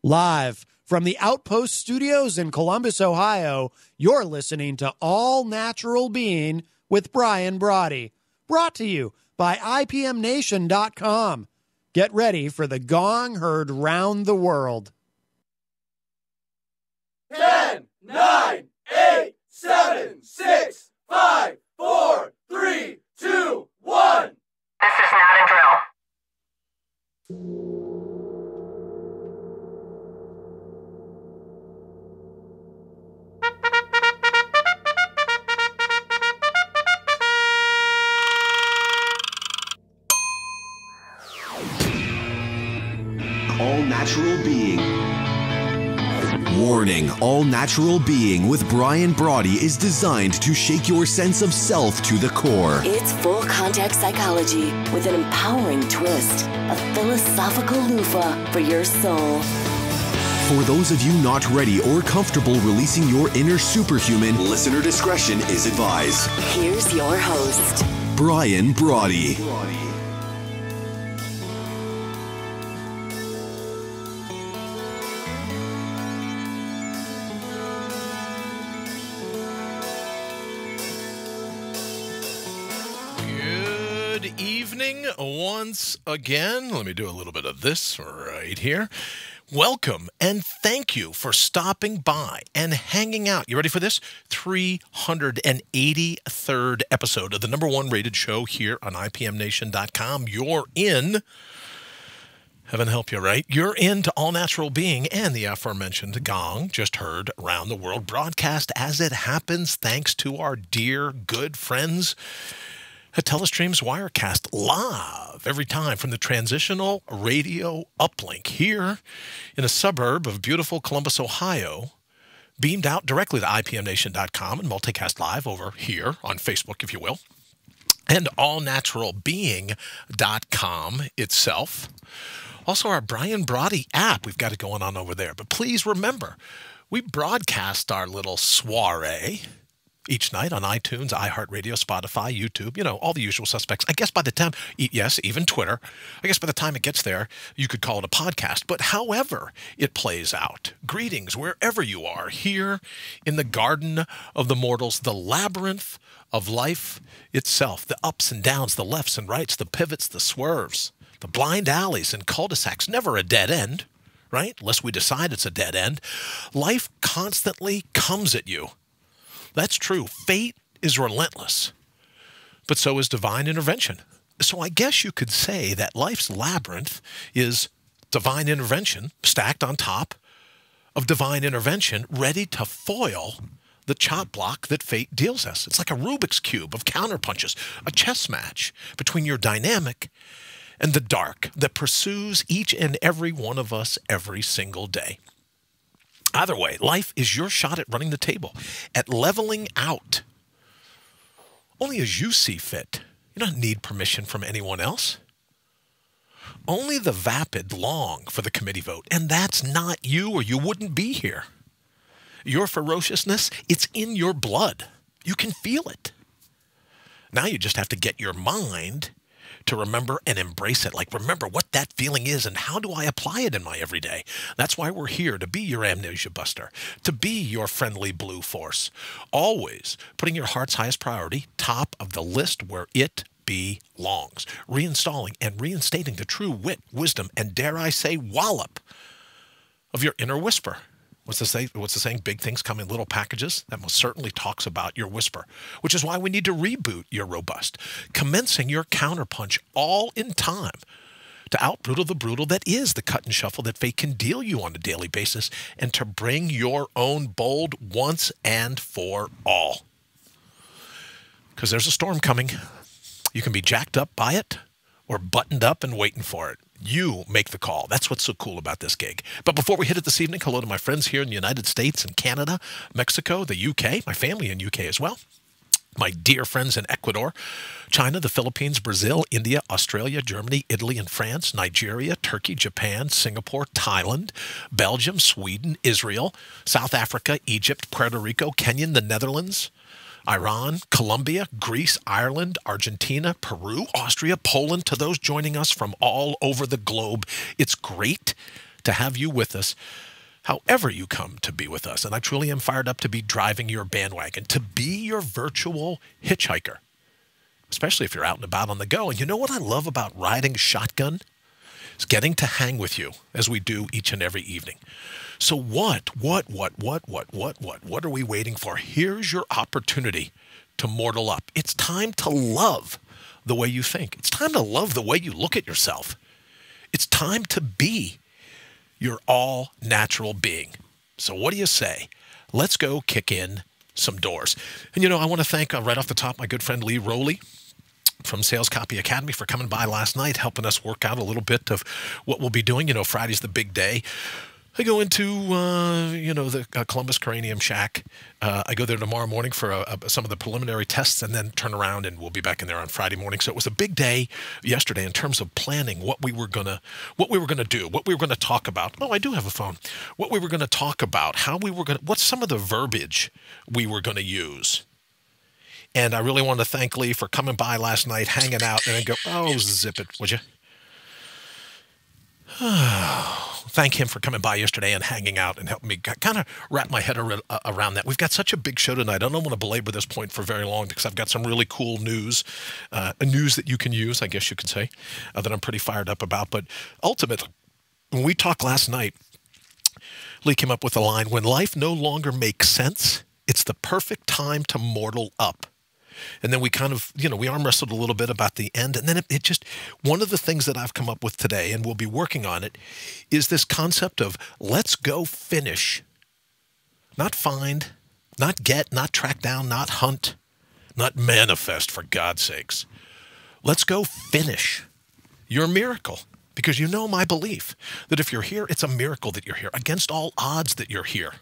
Live from the Outpost Studios in Columbus, Ohio, you're listening to All Natural Being with Brian Brawdy. Brought to you by IPMNation.com. Get ready for the gong heard round the world. 10, 9, 8, 7, 6, 5, 4, 3, 2, 1. This is not a drill. All Natural Being. Warning, All Natural Being with Brian Brawdy is designed to shake your sense of self to the core. It's full contact psychology with an empowering twist, a philosophical loofah for your soul. For those of you not ready or comfortable releasing your inner superhuman, listener discretion is advised. Here's your host, Brian Brawdy. Good evening once again. Let me do a little bit of this right here. Welcome and thank you for stopping by and hanging out. You ready for this? 383rd episode of the #1 rated show here on IPMNation.com. You're in. Heaven help you, right? You're into All Natural Being and the aforementioned gong just heard around the world, broadcast as it happens thanks to our dear good friends at Telestream's Wirecast, live every time from the Transitional Radio uplink here in a suburb of beautiful Columbus, Ohio, beamed out directly to IPMNation.com and multicast live over here on Facebook, if you will, and allnaturalbeing.com itself. Also, our Brian Brawdy app, we've got it going on over there. But please remember, we broadcast our little soiree each night on iTunes, iHeartRadio, Spotify, YouTube, you know, all the usual suspects. I guess by the time, yes, even Twitter, I guess by the time it gets there, you could call it a podcast. But however it plays out, greetings wherever you are, here in the garden of the mortals, the labyrinth of life itself, the ups and downs, the lefts and rights, the pivots, the swerves, the blind alleys and cul-de-sacs, never a dead end, right? Unless we decide it's a dead end. Life constantly comes at you. That's true. Fate is relentless, but so is divine intervention. So I guess you could say that life's labyrinth is divine intervention stacked on top of divine intervention, ready to foil the chop block that fate deals us. It's like a Rubik's Cube of counterpunches, a chess match between your dynamic and the dark that pursues each and every one of us every single day. Either way, life is your shot at running the table, at leveling out. Only as you see fit. You don't need permission from anyone else. Only the vapid long for the committee vote, and that's not you or you wouldn't be here. Your ferociousness, it's in your blood. You can feel it. Now you just have to get your mind to remember and embrace it. Like, remember what that feeling is and how do I apply it in my everyday? That's why we're here, to be your amnesia buster, to be your friendly blue force. Always putting your heart's highest priority top of the list where it belongs. Reinstalling and reinstating the true wit, wisdom, and dare I say wallop of your inner whisper. What's the saying? Big things come in little packages. That most certainly talks about your whisper, which is why we need to reboot your robust, commencing your counterpunch all in time to out-brutal the brutal that is the cut and shuffle that fate can deal you on a daily basis, and to bring your own bold once and for all. Because there's a storm coming. You can be jacked up by it or buttoned up and waiting for it. You make the call. That's what's so cool about this gig. But before we hit it this evening, hello to my friends here in the United States and Canada, Mexico, the UK, my family in UK as well, my dear friends in Ecuador, China, the Philippines, Brazil, India, Australia, Germany, Italy, and France, Nigeria, Turkey, Japan, Singapore, Thailand, Belgium, Sweden, Israel, South Africa, Egypt, Puerto Rico, Kenya, the Netherlands, Iran, Colombia, Greece, Ireland, Argentina, Peru, Austria, Poland, to those joining us from all over the globe. It's great to have you with us however you come to be with us. And I truly am fired up to be driving your bandwagon, to be your virtual hitchhiker, especially if you're out and about on the go. And you know what I love about riding shotgun? It's getting to hang with you as we do each and every evening. So what are we waiting for? Here's your opportunity to mortal up. It's time to love the way you think. It's time to love the way you look at yourself. It's time to be your all-natural being. So what do you say? Let's go kick in some doors. And, you know, I want to thank right off the top my good friend Lee Rowley from Sales Copy Academy for coming by last night, helping us work out a little bit of what we'll be doing. You know, Friday's the big day. I go into, the Columbus Cranium Shack. I go there tomorrow morning for some of the preliminary tests and then turn around and we'll be back in there on Friday morning. So it was a big day yesterday in terms of planning what we were going to do, what we were going to talk about. Oh, I do have a phone. What we were going to talk about, what's some of the verbiage we were going to use. And I really want to thank Lee for coming by last night, hanging out, and then go, oh, zip it, would you? Thank him for coming by yesterday and hanging out and helping me kind of wrap my head around that. We've got such a big show tonight. I don't want to belabor this point for very long because I've got some really cool news that you can use, I guess you could say, that I'm pretty fired up about. But ultimately, when we talked last night, Lee came up with a line, when life no longer makes sense, it's the perfect time to mortal up. And then we kind of, we arm wrestled a little bit about the end. And then it just, one of the things that I've come up with today, and we'll be working on it, is this concept of let's go finish. Not find, not get, not track down, not hunt, not manifest, for God's sakes. Let's go finish your miracle. Because you know my belief that if you're here, it's a miracle that you're here, against all odds that you're here.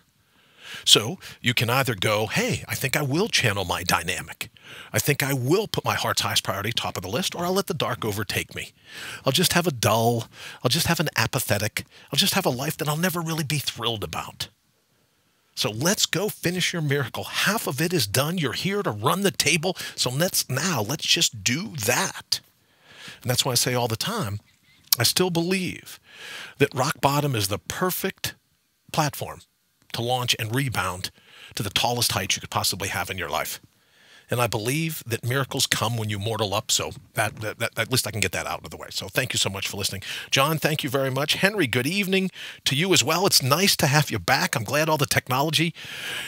So you can either go, hey, I think I will channel my dynamic. I think I will put my heart's highest priority top of the list, or I'll let the dark overtake me. I'll just have I'll just have an apathetic, I'll just have a life that I'll never really be thrilled about. So let's go finish your miracle. Half of it is done. You're here to run the table. So let's just do that. And that's why I say all the time, I still believe that rock bottom is the perfect platform to launch and rebound to the tallest heights you could possibly have in your life. And I believe that miracles come when you mortal up, so that at least I can get that out of the way. So thank you so much for listening. John, thank you very much. Henry, good evening to you as well. It's nice to have you back. I'm glad all the technology.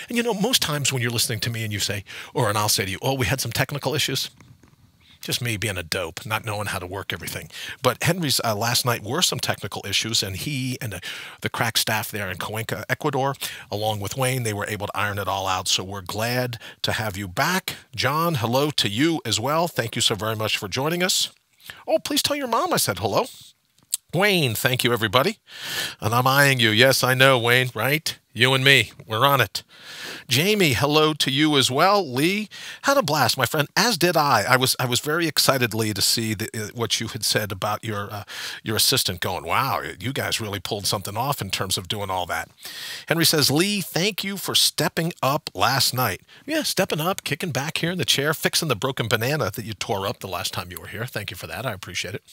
And most times when you're listening to me and you say, and I'll say to you, oh, we had some technical issues. Just me being a dope, not knowing how to work everything. But Henry's last night were some technical issues, and he and the crack staff there in Cuenca, Ecuador, along with Wayne, they were able to iron it all out. So we're glad to have you back. John, hello to you as well. Thank you so very much for joining us. Oh, please tell your mom I said hello. Wayne, thank you, everybody. And I'm eyeing you. Yes, I know, Wayne, right? You and me, we're on it. Jamie, hello to you as well. Lee, had a blast, my friend, as did I. I was very excited, Lee, to see what you had said about your assistant going, wow, you guys really pulled something off in terms of doing all that. Henry says, Lee, thank you for stepping up last night. Yeah, stepping up, kicking back here in the chair, fixing the broken banana that you tore up the last time you were here. Thank you for that. I appreciate it.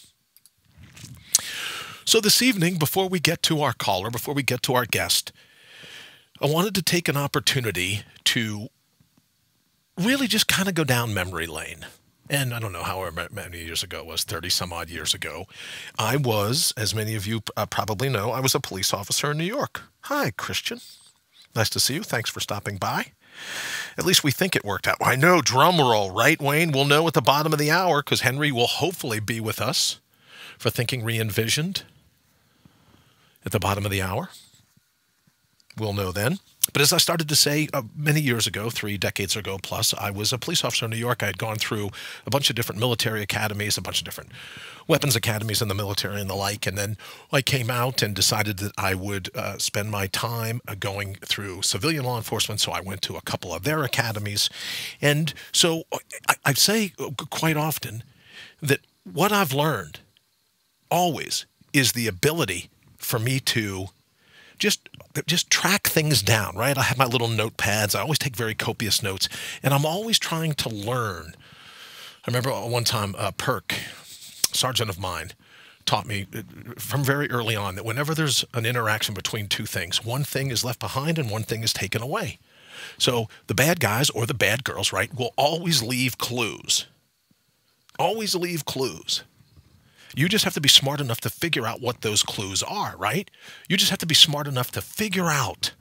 So this evening, before we get to our caller, before we get to our guest, I wanted to take an opportunity to really just kind of go down memory lane. And I don't know however many years ago it was, 30 some odd years ago. I was, as many of you probably know, I was a police officer in New York. Hi, Christian. Nice to see you. Thanks for stopping by. At least we think it worked out. I know, drum roll, right, Wayne? We'll know at the bottom of the hour because Henry will hopefully be with us for Thinking Re-Envisioned at the bottom of the hour. We'll know then. But as I started to say many years ago, 3 decades ago plus, I was a police officer in New York. I had gone through a bunch of different military academies, a bunch of different weapons academies in the military and the like. And then I came out and decided that I would spend my time going through civilian law enforcement. So I went to a couple of their academies. And so I say quite often that what I've learned always is the ability for me to just track things down, right? I have my little notepads. I always take very copious notes, and I'm always trying to learn. I remember one time Perk, sergeant of mine, taught me from very early on that whenever there's an interaction between two things, one thing is left behind and one thing is taken away. So the bad guys or the bad girls, right, will always leave clues. Always leave clues. You just have to be smart enough to figure out what those clues are, right? You just have to be smart enough to figure out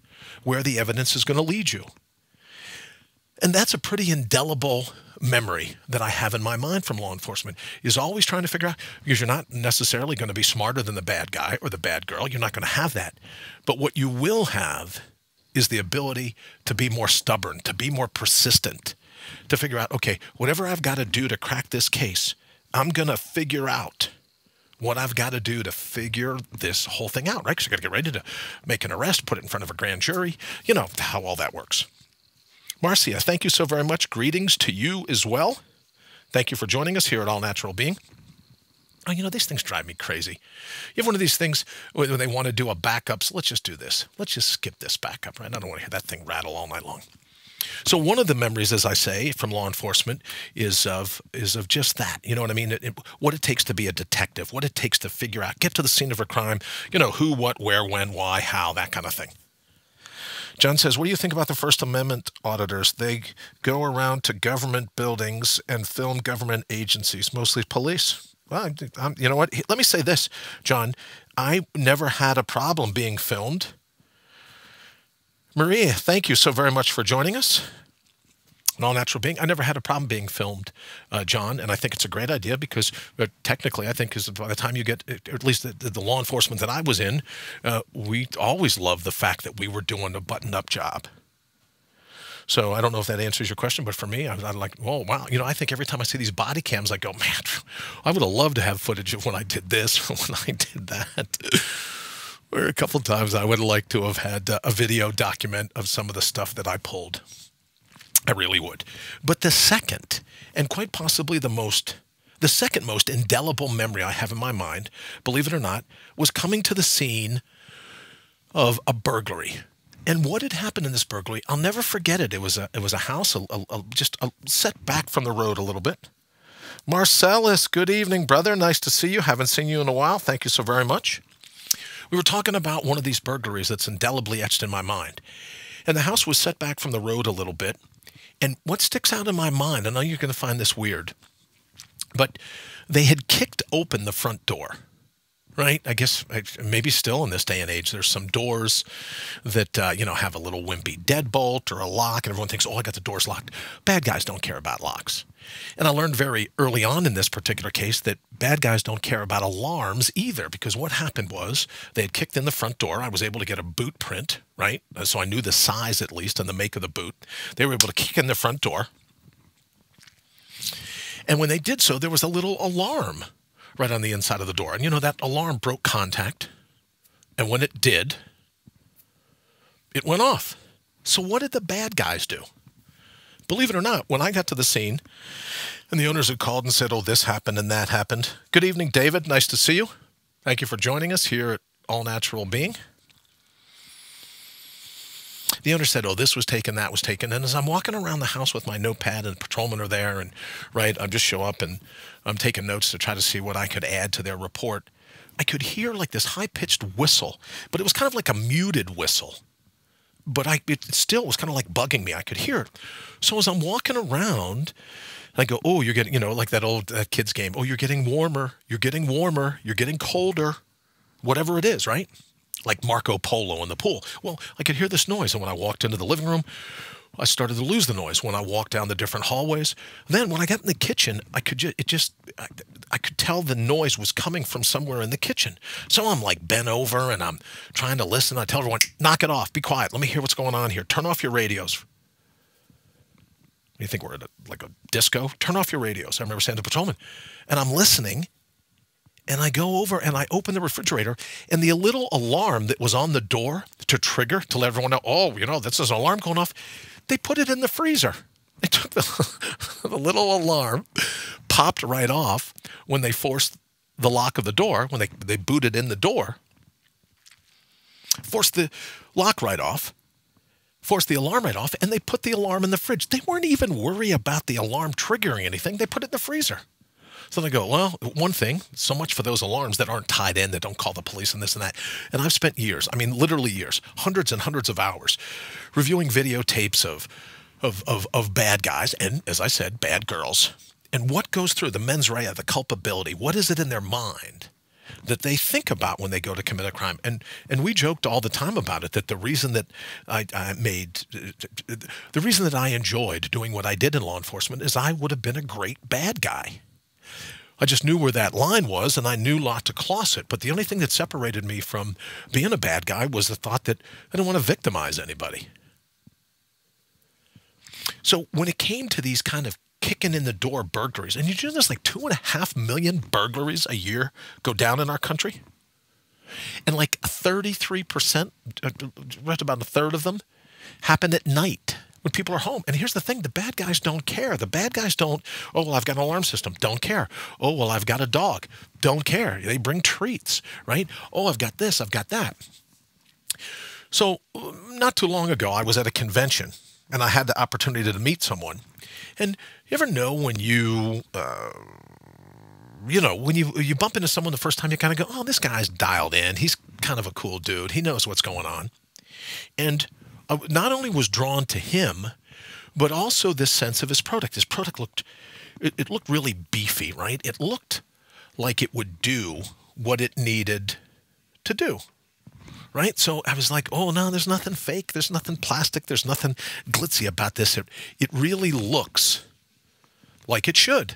where the evidence is going to lead you. And that's a pretty indelible memory that I have in my mind from law enforcement, is always trying to figure out, because you're not necessarily going to be smarter than the bad guy or the bad girl. You're not going to have that. But what you will have is the ability to be more stubborn, to be more persistent, to figure out, okay, whatever I've got to do to crack this case, I'm going to figure out what I've got to do to figure this whole thing out, right? Because you've got to get ready to make an arrest, put it in front of a grand jury. You know how all that works. Marcia, thank you so very much. Greetings to you as well. Thank you for joining us here at All Natural Being. Oh, you know, these things drive me crazy. You have one of these things when they want to do a backup. So let's just do this. Let's just skip this backup, right? I don't want to hear that thing rattle all night long. So one of the memories, as I say, from law enforcement is of just that. You know what I mean? What it takes to be a detective, what it takes to figure out, get to the scene of a crime, you know, who, what, where, when, why, how, that kind of thing. John says, what do you think about the First Amendment auditors? They go around to government buildings and film government agencies, mostly police. Well, you know what? Let me say this, John. I never had a problem being filmed. Maria, thank you so very much for joining us. An All Natural Being. I never had a problem being filmed, John, and I think it's a great idea because technically I think by the time you get, or at least the law enforcement that I was in, we always loved the fact that we were doing a buttoned-up job. So I don't know if that answers your question, but for me, I'm like, oh, wow. You know, I think every time I see these body cams, I go, man, I would have loved to have footage of when I did this, when I did that. Or a couple times I would have liked to have had a video document of some of the stuff that I pulled. I really would. But the second, and quite possibly the second most indelible memory I have in my mind, believe it or not, was coming to the scene of a burglary. And what had happened in this burglary, I'll never forget it. It was a house just set back from the road a little bit. Marcellus, good evening, brother. Nice to see you. Haven't seen you in a while. Thank you so very much. We were talking about one of these burglaries that's indelibly etched in my mind. And the house was set back from the road a little bit. And what sticks out in my mind, I know you're going to find this weird, but they had kicked open the front door, right? I guess maybe still in this day and age, there's some doors that, have a little wimpy deadbolt or a lock, and everyone thinks, oh, I got the doors locked. Bad guys don't care about locks. And I learned very early on in this particular case that bad guys don't care about alarms either, because what happened was they had kicked in the front door. I was able to get a boot print, right? So I knew the size at least and the make of the boot. They were able to kick in the front door. And when they did so, there was a little alarm right on the inside of the door. And, you know, that alarm broke contact. And when it did, it went off. So what did the bad guys do? Believe it or not, when I got to the scene and the owners had called and said, oh, this happened and that happened. Good evening, David. Nice to see you. Thank you for joining us here at All Natural Being. The owner said, oh, this was taken, that was taken. And as I'm walking around the house with my notepad and the patrolmen are there, and right, I just show up and I'm taking notes to try to see what I could add to their report. I could hear like this high-pitched whistle, but it was kind of like a muted whistle. But it still was kind of like bugging me. I could hear it. So as I'm walking around, I go, oh, you're getting, like that old kids game. Oh, you're getting warmer. You're getting warmer. You're getting colder. Whatever it is, right? Like Marco Polo in the pool. Well, I could hear this noise. And when I walked into the living room, I started to lose the noise. When I walked down the different hallways, then when I got in the kitchen, I could tell the noise was coming from somewhere in the kitchen. So I'm like bent over and I'm trying to listen. I tell everyone, knock it off, be quiet. Let me hear what's going on here. Turn off your radios. You think we're at like a disco? Turn off your radios. I remember saying to the patrolman, and I'm listening. And I go over and I open the refrigerator, and the little alarm that was on the door to trigger, to let everyone know, oh, this is an alarm going off, they put it in the freezer. They took the little alarm, popped right off when they forced the lock of the door, when they booted in the door, forced the lock right off, forced the alarm right off, and they put the alarm in the fridge. They weren't even worried about the alarm triggering anything. They put it in the freezer. So they go, well, one thing, so much for those alarms that aren't tied in, that don't call the police and this and that. And I've spent years, I mean, literally years, hundreds and hundreds of hours reviewing videotapes of bad guys and, as I said, bad girls. And what goes through the mens rea, the culpability, what is it in their mind that they think about when they go to commit a crime? And we joked all the time about it, that the reason that the reason that I enjoyed doing what I did in law enforcement is I would have been a great bad guy. I just knew where that line was, and I knew not to cross it. But the only thing that separated me from being a bad guy was the thought that I didn't want to victimize anybody. So when it came to these kind of kicking in the door burglaries, and you know there's like 2.5 million burglaries a year go down in our country, and like 33%, right about a third of them, happen at night when people are home. And here's the thing, the bad guys don't care. The bad guys don't, oh, well, I've got an alarm system, don't care. Oh, well, I've got a dog, don't care. They bring treats, right? Oh, I've got this, I've got that. So not too long ago, I was at a convention, and I had the opportunity to meet someone. And you ever know when you when you bump into someone the first time, you kind of go, oh, this guy's dialed in. He's kind of a cool dude. He knows what's going on. And I not only was drawn to him, but also this sense of his product. His product looked really beefy, right? It looked like it would do what it needed to do. Right? So I was like, oh, no, there's nothing fake. There's nothing plastic. There's nothing glitzy about this. It really looks like it should.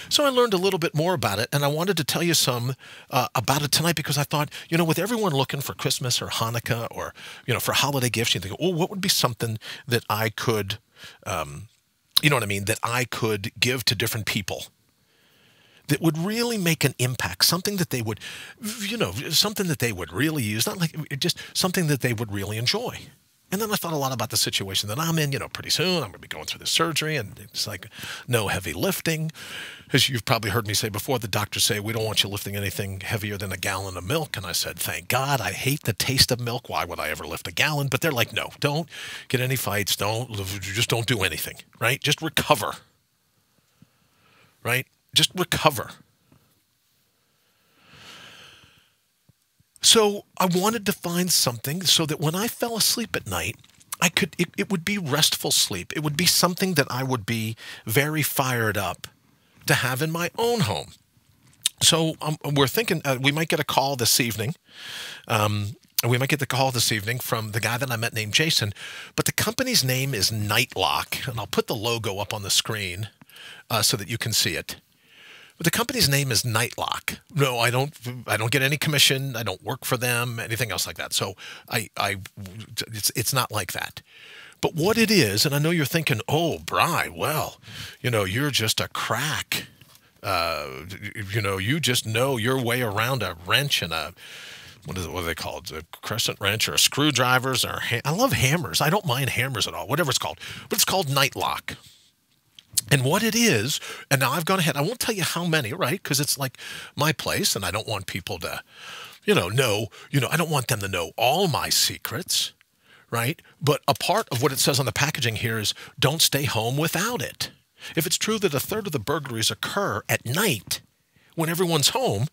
So I learned a little bit more about it, and I wanted to tell you some about it tonight, because I thought, with everyone looking for Christmas or Hanukkah or, for holiday gifts, you think, oh, what would be something that I could, that I could give to different people that would really make an impact, something that they would, something that they would really use, not like just something that they would really enjoy. And then I thought a lot about the situation that I'm in. Pretty soon I'm going to be going through this surgery, and it's like no heavy lifting. As you've probably heard me say before, the doctors say, we don't want you lifting anything heavier than a gallon of milk. And I said, thank God, I hate the taste of milk. Why would I ever lift a gallon? But they're like, no, don't get any fights. Just don't do anything, right? Just recover, right? Just recover. So I wanted to find something so that when I fell asleep at night, it would be restful sleep. It would be something that I would be very fired up to have in my own home. So we're thinking we might get a call this evening. We might get the call this evening from the guy that I met named Jason, but the company's name is NIGHTLOCK, and I'll put the logo up on the screen so that you can see it. But the company's name is NIGHTLOCK. No, I don't get any commission. I don't work for them, anything else like that. So it's not like that. But what it is, and I know you're thinking, oh, Bri, well, you're just a crack. You just know your way around a wrench and what are they called? A crescent wrench or screwdrivers or I love hammers. I don't mind hammers at all, whatever it's called. But it's called NIGHTLOCK. And what it is, and now I've gone ahead, I won't tell you how many, right? Because it's like my place, and I don't want people to, know, I don't want them to know all my secrets, right? But a part of what it says on the packaging here is don't stay home without it. If it's true that a third of the burglaries occur at night when everyone's home,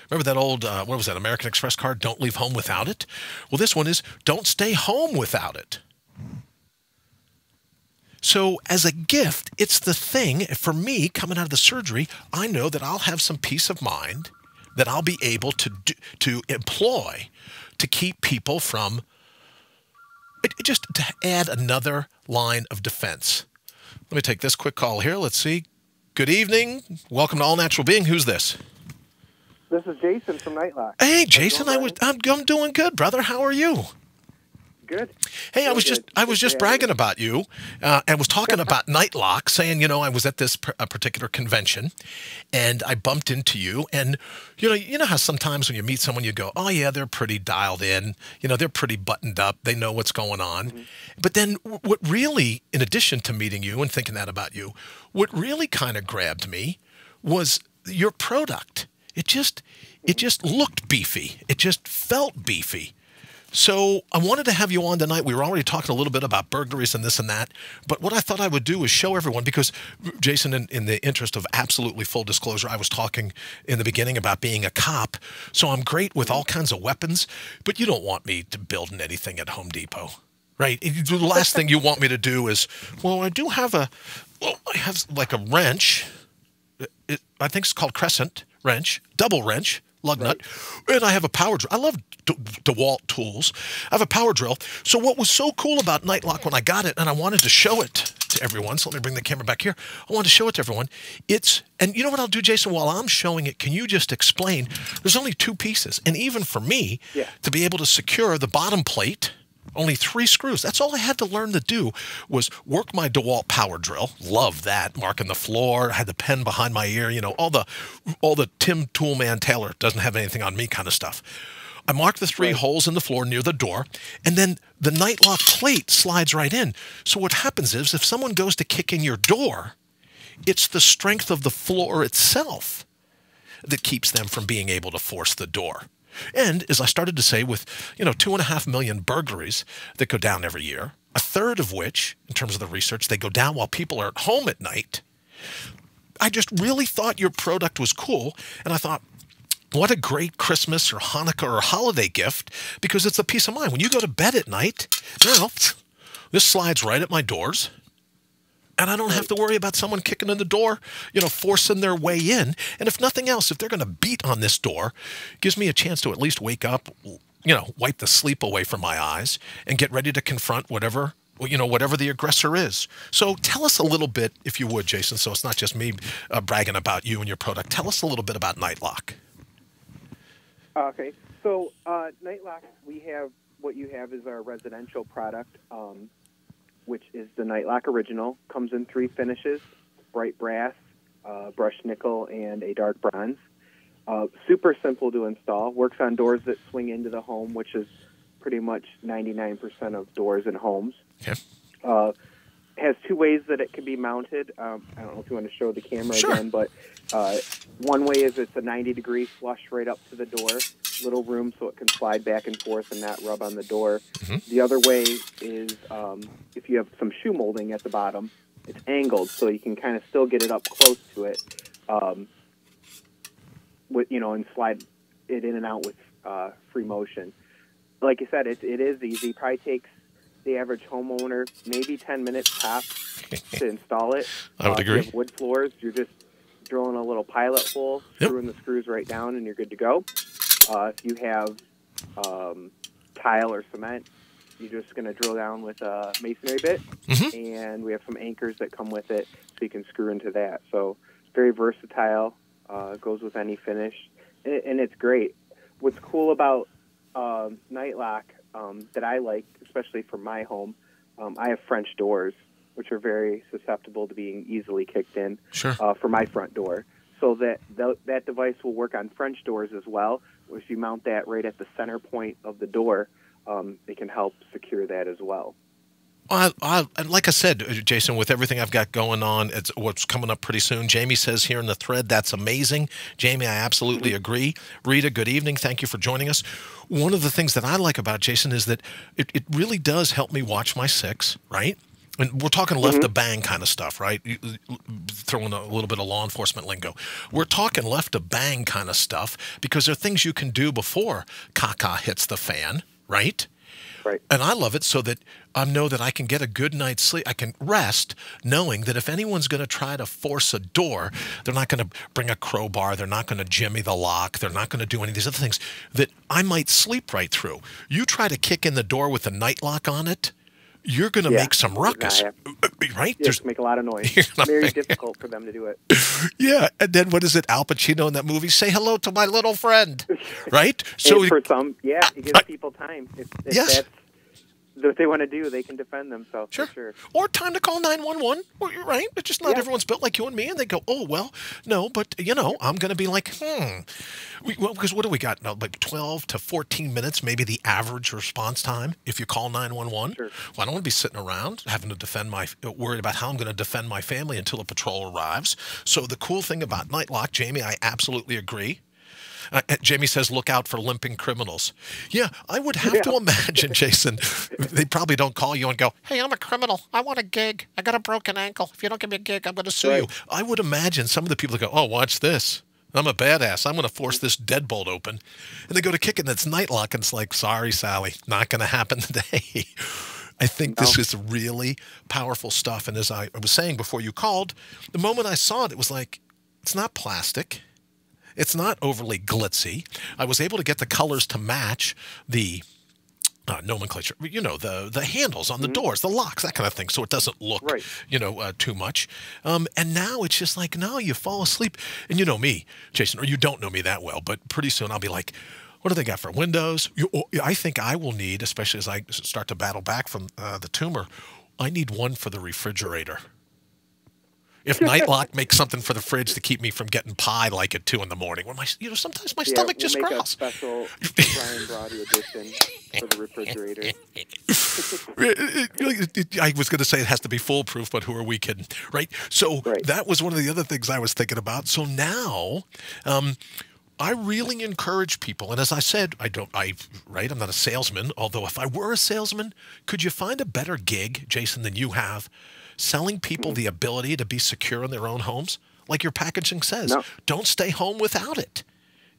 remember that old, what was that, American Express card, don't leave home without it? Well, this one is don't stay home without it. So as a gift, it's the thing for me coming out of the surgery. I know that I'll have some peace of mind that I'll be able to employ to keep people from just to add another line of defense. Let me take this quick call here. Let's see. Good evening. Welcome to All Natural Being. Who's this? This is Jason from NIGHTLOCK. Hey, Jason. I'm doing good, brother. How are you? Good. Hey, I was just bragging about you and was talking about NIGHTLOCK, saying, I was at this particular convention and I bumped into you. And, you know how sometimes when you meet someone, you go, oh, yeah, they're pretty dialed in. They're pretty buttoned up. They know what's going on. Mm-hmm. But then what really, in addition to meeting you and thinking that about you, what really kind of grabbed me was your product. It just looked beefy. It just felt beefy. So I wanted to have you on tonight. We were already talking a little bit about burglaries and this and that, but what I thought I would do is show everyone, because Jason, in the interest of absolutely full disclosure, I was talking in the beginning about being a cop. So I'm great with all kinds of weapons, but you don't want me to building anything at Home Depot. Right. The last thing you want me to do is, well, I have like a wrench. I think it's called crescent wrench, double wrench, lug nut. And I have a power drill. I love DeWalt tools. I have a power drill. So what was so cool about NIGHTLOCK when I got it, and I wanted to show it to everyone, so let me bring the camera back here. I wanted to show it to everyone. And you know what I'll do, Jason, while I'm showing it, can you just explain, there's only 2 pieces. And even for me, to be able to secure the bottom plate, only 3 screws. That's all I had to learn to do was work my DeWalt power drill. Love that. Marking the floor. I had the pen behind my ear. You know, all the Tim Toolman Taylor doesn't have anything on me kind of stuff. I marked the 3 holes in the floor near the door, and then the NIGHTLOCK plate slides right in. So what happens is if someone goes to kick in your door, it's the strength of the floor itself that keeps them from being able to force the door. And as I started to say, with 2.5 million burglaries that go down every year, a third of which, in terms of the research, they go down while people are at home at night. I just really thought your product was cool, and I thought, what a great Christmas or Hanukkah or holiday gift, because it's a peace of mind. When you go to bed at night, now, this slides right at my doors. And I don't have to worry about someone kicking in the door, forcing their way in. And if nothing else, if they're going to beat on this door, it gives me a chance to at least wake up, wipe the sleep away from my eyes and get ready to confront whatever the aggressor is. So tell us a little bit, if you would, Jason, so it's not just me bragging about you and your product. Tell us a little bit about NIGHTLOCK. Okay, so NIGHTLOCK, what you have is our residential product, which is the NIGHTLOCK Original. Comes in 3 finishes: bright brass, brushed nickel, and a dark bronze. Super simple to install. Works on doors that swing into the home, which is pretty much 99% of doors in homes. Okay. Has 2 ways that it can be mounted. I don't know if you want to show the camera again, but one way is it's a 90-degree flush right up to the door, little room so it can slide back and forth and not rub on the door. The other way is if you have some shoe molding at the bottom, it's angled so you can kind of still get it up close to it, and slide it in and out with free motion. Like you said, it is easy. Probably takes the average homeowner maybe 10 minutes tops to install it. I would agree. If you have wood floors, you're just drilling a little pilot hole, screwing the screws right down, and you're good to go. If you have tile or cement, you're just going to drill down with a masonry bit, and we have some anchors that come with it, so you can screw into that. So very versatile, goes with any finish, and it's great. What's cool about NIGHTLOCK that I like, especially for my home, I have French doors, which are very susceptible to being easily kicked in for my front door. So that device will work on French doors as well. If you mount that right at the center point of the door, it can help secure that as well. And like I said, Jason, with everything I've got going on, it's what's coming up pretty soon. Jamie says here in the thread, that's amazing. Jamie, I absolutely agree. Rita, good evening. Thank you for joining us. One of the things that I like about Jason is that it really does help me watch my 6, right? And we're talking left to bang kind of stuff, right? Throwing a little bit of law enforcement lingo. We're talking left to bang kind of stuff because there are things you can do before caca hits the fan, right? Right. And I love it so that I know that I can get a good night's sleep. I can rest knowing that if anyone's going to try to force a door, they're not going to bring a crowbar. They're not going to jimmy the lock. They're not going to do any of these other things that I might sleep right through. You try to kick in the door with a NIGHTLOCK on it, you're going to make some ruckus, right? Just make a lot of noise. Very difficult for them to do it. Yeah, and then what is it? Al Pacino in that movie, say hello to my little friend, right? So for some, it gives people time. If that's what they want to do, they can defend themselves. Sure. For sure. Or time to call 911. Well, you're right. It's just not everyone's built like you and me, and they go, oh, well, no, but, I'm going to be like, because what do we got now? Like 12 to 14 minutes, maybe the average response time if you call 911. Sure. Well, I don't want to be sitting around having to worried about how I'm going to defend my family until a patrol arrives. So the cool thing about NIGHTLOCK, Jamie, I absolutely agree. Jamie says, look out for limping criminals. Yeah, I would have to imagine, Jason, they probably don't call you and go, hey, I'm a criminal. I want a gig. I got a broken ankle. If you don't give me a gig, I'm going to sue you. I would imagine some of the people that go, oh, watch this. I'm a badass. I'm going to force this deadbolt open. And they go to kick it, and it's NIGHTLOCK, and it's like, sorry, Sally, not going to happen today. I think this is really powerful stuff. And as I was saying before you called, the moment I saw it, it was like, it's not plastic. It's not overly glitzy. I was able to get the colors to match the nomenclature, you know, the handles on the doors, the locks, that kind of thing, so it doesn't look, you know, too much. And now it's just like, no, you fall asleep. And you know me, Jason, or you don't know me that well, but pretty soon I'll be like, what do they got for windows? I think I will need, especially as I start to battle back from the tumor, I need one for the refrigerator. If NIGHTLOCK makes something for the fridge to keep me from getting pie like at 2 in the morning, when sometimes my stomach just growls. We'll make a special Brian Brawdy edition for the refrigerator. I was going to say it has to be foolproof, but who are we kidding, right? So that was one of the other things I was thinking about. So now, I really encourage people, and as I said, I'm not a salesman. Although if I were a salesman, could you find a better gig, Jason, than you have? Selling people the ability to be secure in their own homes, like your packaging says. No. Don't stay home without it.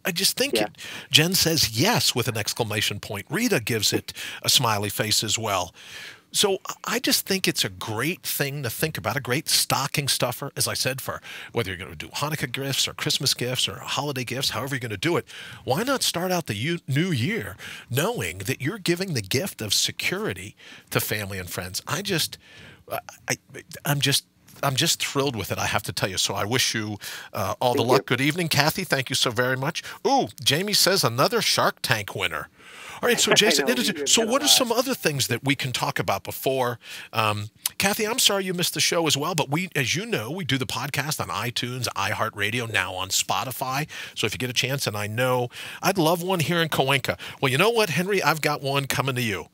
I just think it. Jen says yes with an exclamation point. Rita gives it a smiley face as well. So I just think it's a great thing to think about, a great stocking stuffer, as I said, for whether you're going to do Hanukkah gifts or Christmas gifts or holiday gifts, however you're going to do it. Why not start out the new year knowing that you're giving the gift of security to family and friends? I'm just thrilled with it, I have to tell you. So I wish you all the luck. Good evening, Kathy. Thank you so very much. Ooh, Jamie says another Shark Tank winner. All right, so Jason, so what are some other things that we can talk about before? Kathy, I'm sorry you missed the show as well, but we, as you know, we do the podcast on iTunes, iHeartRadio, now on Spotify. So if you get a chance, and I know I'd love one here in Cahuenca. Well, you know what, Henry? I've got one coming to you.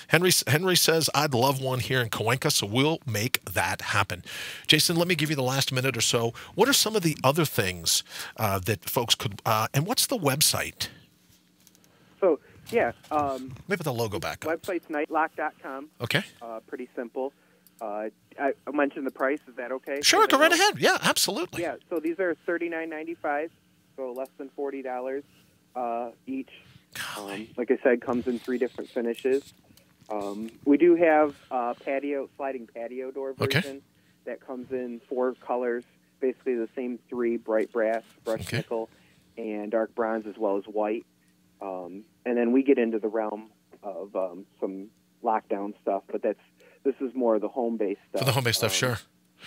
Henry says, I'd love one here in Cahuenca, so we'll make that happen. Jason, let me give you the last minute or so. What are some of the other things that folks could, and what's the website? So, maybe the logo back up. Website's NIGHTLOCK.com. Okay. Pretty simple. I mentioned the price. Is that okay? Sure, go right ahead. Yeah, absolutely. Yeah, so these are $39.95, so less than $40 each. Like I said, comes in 3 different finishes. We do have sliding patio door version that comes in 4 colors, basically the same 3: bright brass, brushed nickel, and dark bronze, as well as white. And then we get into the realm of some lockdown stuff, but this is more of the home-based stuff. For the home-based stuff, sure.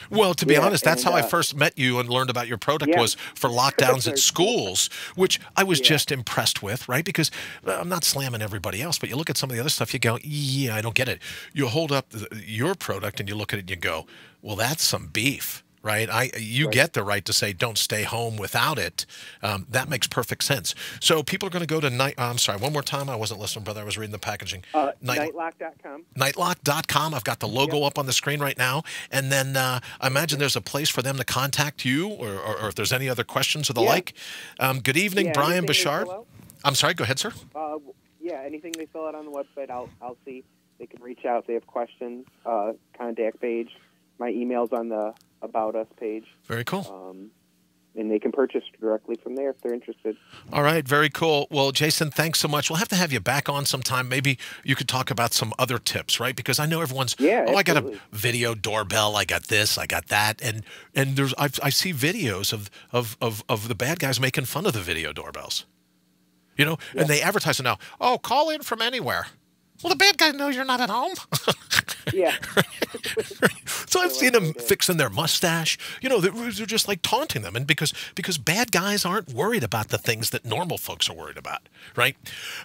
Well, to be honest, that's how I first met you and learned about your product was for lockdowns at schools, which I was just impressed with, right? Because I'm not slamming everybody else, but you look at some of the other stuff, you go, yeah, I don't get it. You hold up your product and you look at it and you go, well, that's some beef. Right? You get the right to say, don't stay home without it. That makes perfect sense. So people are going to go to I'm sorry, one more time. I wasn't listening, brother. I was reading the packaging. NIGHTLOCK.com. NIGHTLOCK.com. I've got the logo up on the screen right now. And then I imagine there's a place for them to contact you or if there's any other questions or the like. Good evening, Brian Bouchard. I'm sorry, go ahead, sir. Anything they fill out on the website, I'll see. They can reach out if they have questions. Contact page. My email's on the About Us page. Very cool. And they can purchase directly from there if they're interested. All right, very cool. Well, Jason, thanks so much. We'll have to have you back on sometime. Maybe you could talk about some other tips, right? Because I know everyone's, I got a video doorbell, I got this, I got that, and I see videos of the bad guys making fun of the video doorbells. You know, and they advertise it now. Oh, call in from anywhere. Well, the bad guy knows you're not at home. Yeah. So I've seen them fixing their mustache. You know, they're just like taunting them. And because bad guys aren't worried about the things that normal folks are worried about, right?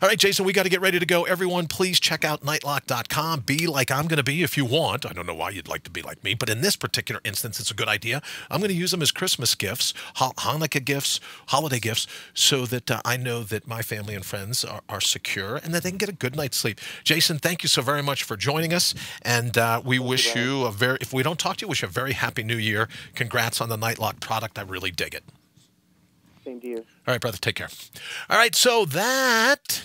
All right, Jason, we got to get ready to go. Everyone, please check out NIGHTLOCK.com. Be like I'm going to be if you want. I don't know why you'd like to be like me, but in this particular instance, it's a good idea. I'm going to use them as Christmas gifts, Hanukkah gifts, holiday gifts, so that I know that my family and friends are secure and that they can get a good night's sleep. Jason, thank you so very much for joining us. And we wish you if we don't talk to you, wish you a very happy new year. Congrats on the NIGHTLOCK product. I really dig it. Same to you. All right, brother. Take care. All right, so that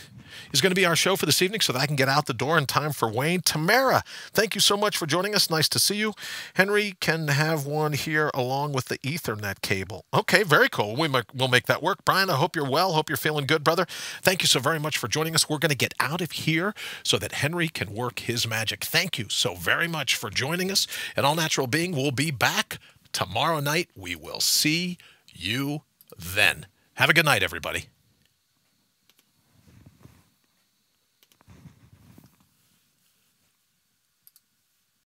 is going to be our show for this evening so that I can get out the door in time for Wayne. Tamara, thank you so much for joining us. Nice to see you. Henry can have one here along with the Ethernet cable. Okay, very cool. We'll make that work. Brian, I hope you're well. Hope you're feeling good, brother. Thank you so very much for joining us. We're going to get out of here so that Henry can work his magic. Thank you so very much for joining us. And All Natural Being will be back tomorrow night. We will see you then. Have a good night, everybody.